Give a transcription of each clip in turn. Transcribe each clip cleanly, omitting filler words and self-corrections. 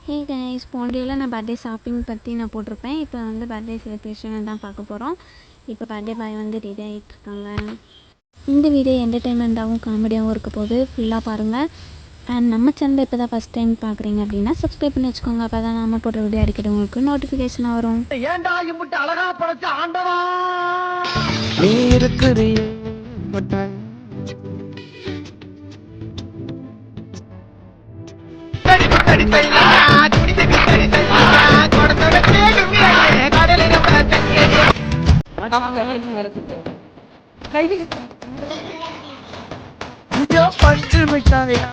Hey guys, போன வீடியோவில் நான் பர்த்டே ஷாப்பிங் பற்றி நான் போட்டிருப்பேன். இப்போ வந்து பர்த்டே செலிப்ரேஷன் தான் பார்க்க போகிறோம். இப்போ பர்த்டே பாய் வந்து ரெடி ஆகிட்டுருக்காங்க. இந்த வீடியோ என்டர்டெயின்மெண்ட்டாகவும் காமெடியாகவும் இருக்க போது ஃபுல்லாக பாருங்கள். அண்ட் நம்ம சேனலில் இப்போ தான் ஃபஸ்ட் டைம் பார்க்குறீங்க அப்படின்னா சப்ஸ்கிரைப் பண்ணி வச்சுக்கோங்க. அப்போ தான் நம்ம போடுற வீடியோ அடிக்கடி உங்களுக்கு நோட்டிஃபிகேஷனாக வரும். ஏண்டா இம்புட்டு அழகா படைச்ச ஆண்டவா நீ இருக்கிறீ பஞ்சு மிட்டாயா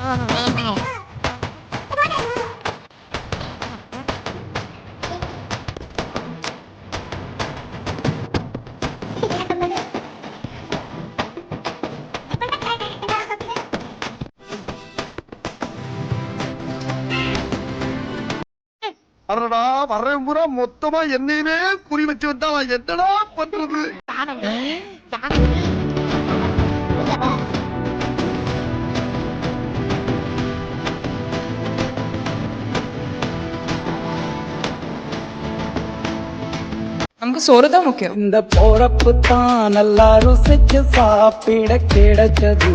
அடடா வர்றேன் பூரா மொத்தமா என்னையுமே குறி வச்சு வந்தா நான் என்னடா பண்றது? நமக்கு சோறு தான் முக்கியம். இந்த போறப்பு தான் நல்லா ருசிச்சு சாப்பிட கிடைச்சது.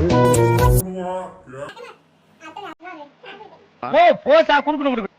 போசா குடுக்கணும்